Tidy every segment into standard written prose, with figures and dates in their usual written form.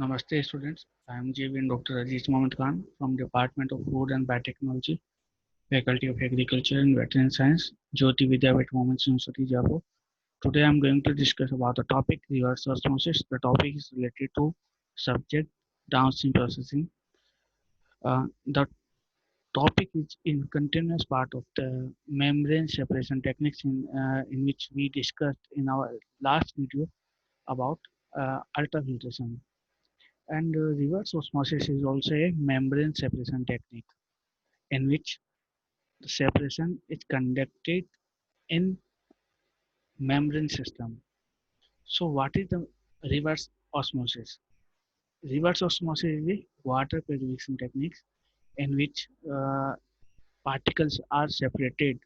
Namaste students, I am JVN Dr. Aziz Mohammed Khan from Department of Food and Biotechnology, Faculty of Agriculture and Veterinary Science, Jyoti Vidyapeeth Women's University, Jaipur. Today I am going to discuss about the topic reverse osmosis. The topic is related to subject downstream processing. The topic is in continuous part of the membrane separation techniques in which we discussed in our last video about ultrafiltration. And reverse osmosis is also a membrane separation technique in which the separation is conducted in membrane system. So what is the reverse osmosis? Reverse osmosis is the water purification techniques in which particles are separated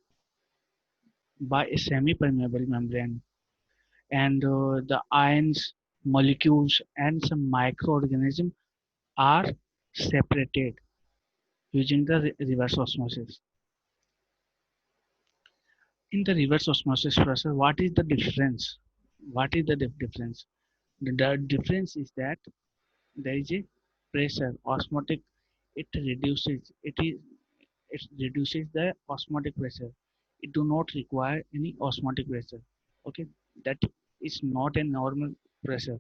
by a semi-permeable membrane, and the ions, molecules and some microorganisms are separated using the reverse osmosis. In the reverse osmosis process, what is the difference? What is the difference? The difference is that there is a pressure osmotic. It reduces the osmotic pressure. It do not require any osmotic pressure. Okay, that is not a normal pressure.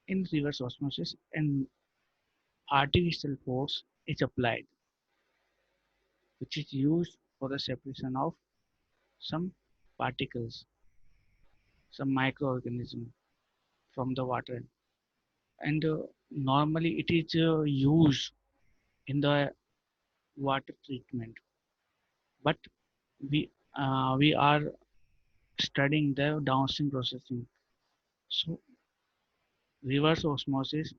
In reverse osmosis, an artificial force is applied, which is used for the separation of some particles, some microorganism from the water. And normally it is used in the water treatment, but we are studying the downstream processing. So reverse osmosis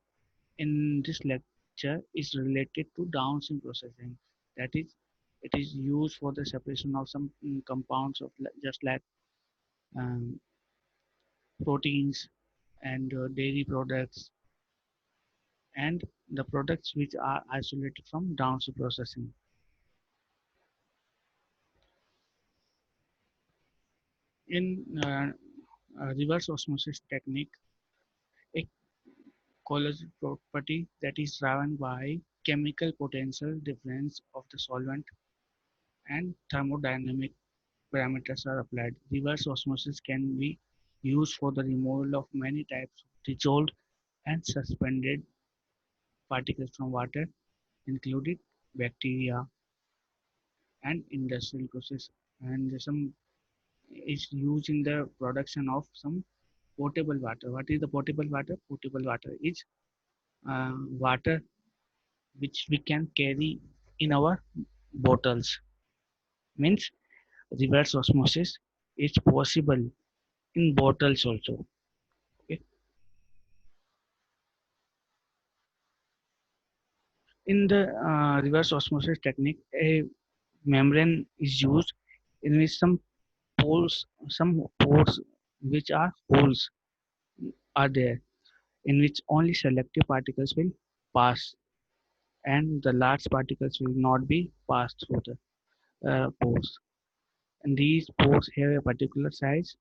in this lecture is related to downstream processing. That is, it is used for the separation of some compounds of just like um, proteins and dairy products and the products which are isolated from downstream processing. In reverse osmosis technique, a colloidal property that is driven by chemical potential difference of the solvent and thermodynamic parameters are applied. Reverse osmosis can be used for the removal of many types of dissolved and suspended particles from water, including bacteria and industrial process. And some is used in the production of some potable water. What is the potable water? Potable water is water which we can carry in our bottles. Means reverse osmosis is possible in bottles also. Okay. In the reverse osmosis technique, a membrane is used in which some pores which are holes are there, in which only selective particles will pass and the large particles will not be passed through the pores. And these pores have a particular size,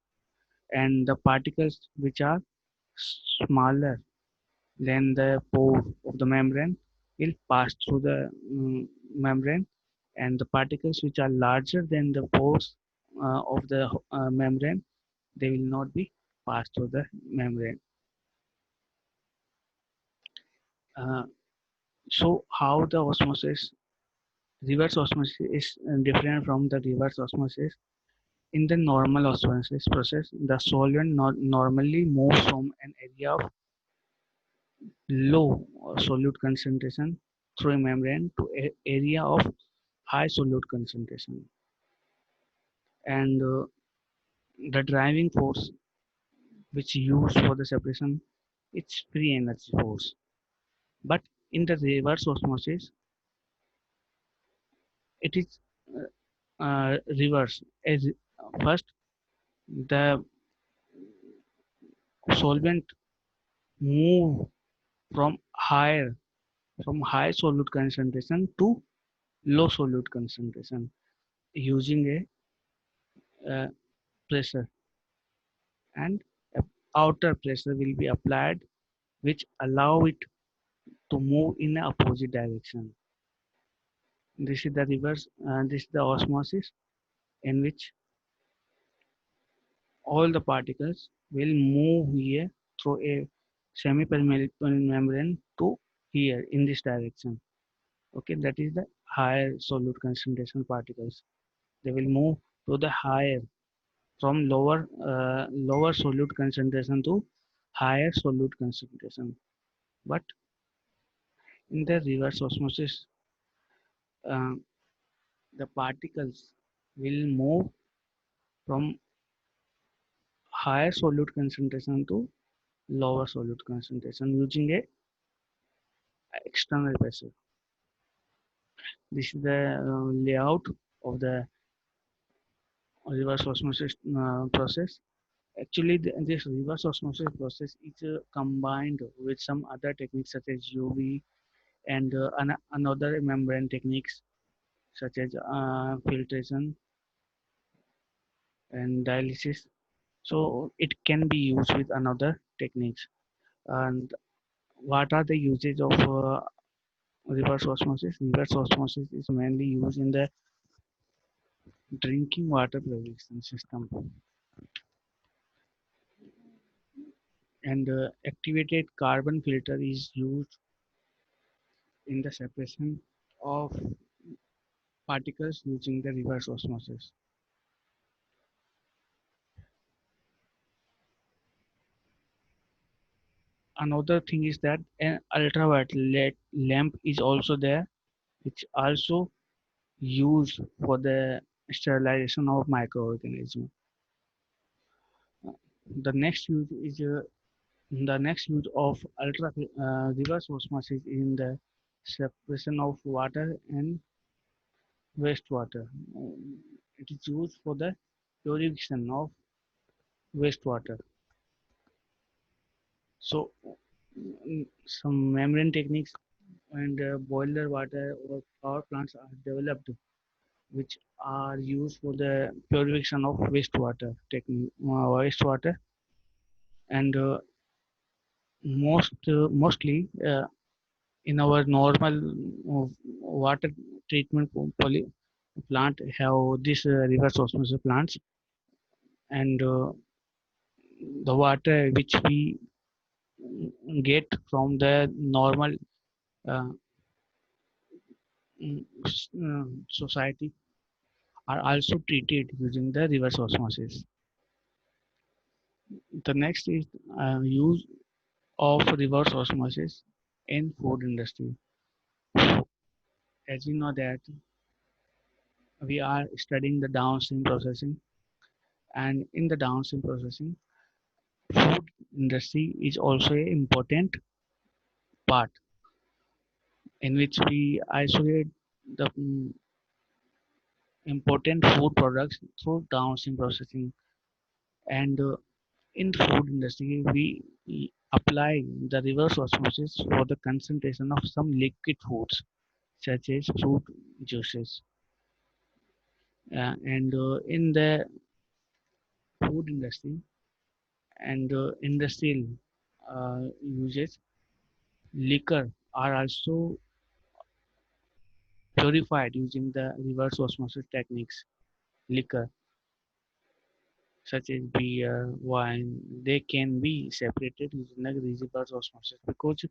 and the particles which are smaller than the pore of the membrane will pass through the membrane, and the particles which are larger than the pores of the membrane, they will not be passed through the membrane. uh, so how the reverse osmosis is different from the reverse osmosis. In the normal osmosis process, the solvent normally moves from an area of low solute concentration through a membrane to an area of high solute concentration. And the driving force which used for the separation, it's free energy force. But in the reverse osmosis, it is reverse. As first, the solvent move from higher from high solute concentration to low solute concentration using a pressure, and a outer pressure will be applied which allow it to move in the opposite direction. This is the reverse, this is the osmosis in which all the particles will move here through a semi-permeable membrane to here in this direction. Okay, that is the higher solute concentration particles. They will move to the higher from lower solute concentration to higher solute concentration. But in the reverse osmosis, uh, the particles will move from higher solute concentration to lower solute concentration using a external pressure. This is the layout of the reverse osmosis process. Actually, this reverse osmosis process is combined with some other techniques such as UV and another membrane techniques such as filtration and dialysis. So it can be used with another techniques. And what are the uses of reverse osmosis? Reverse osmosis is mainly used in the drinking water purification system, and activated carbon filter is used in the separation of particles using the reverse osmosis. Another thing is that an ultraviolet lamp is also there, which also used for the sterilization of microorganisms. The next use is the next use of ultra reverse osmosis in the separation of water and wastewater. It is used for the purification of wastewater. So, some membrane techniques and boiler water or power plants are developed which are used for the purification of wastewater, and mostly in our normal water treatment plant have this reverse osmosis plants, and the water which we get from the normal uh, society are also treated using the reverse osmosis. The next is use of reverse osmosis in food industry. As we know that we are studying the downstream processing, and in the downstream processing, food industry is also an important part in which we isolate the important food products through downstream processing. And in the food industry, we apply the reverse osmosis for the concentration of some liquid foods such as fruit juices. And in the food industry and industrial uses, liquor are also purified using the reverse osmosis techniques. Liquor such as beer, wine, they can be separated using the reverse osmosis because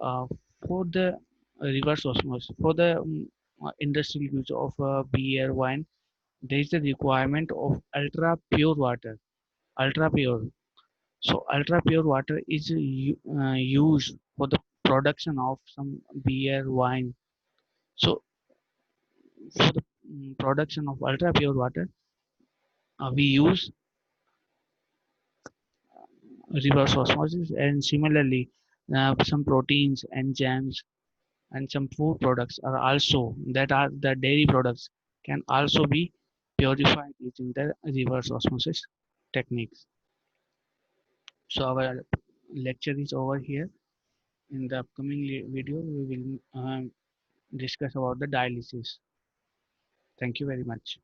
uh, for the reverse osmosis, for the industrial use of beer, wine, there is a requirement of ultra pure water. Ultra pure. So ultra pure water is used for the production of some beer, wine. So for the production of ultra pure water, we use reverse osmosis, and similarly, some proteins, enzymes, and some food products are also that are the dairy products can also be purified using the reverse osmosis techniques. So our lecture is over here. In the upcoming video, we will discuss about the dialysis. Thank you very much.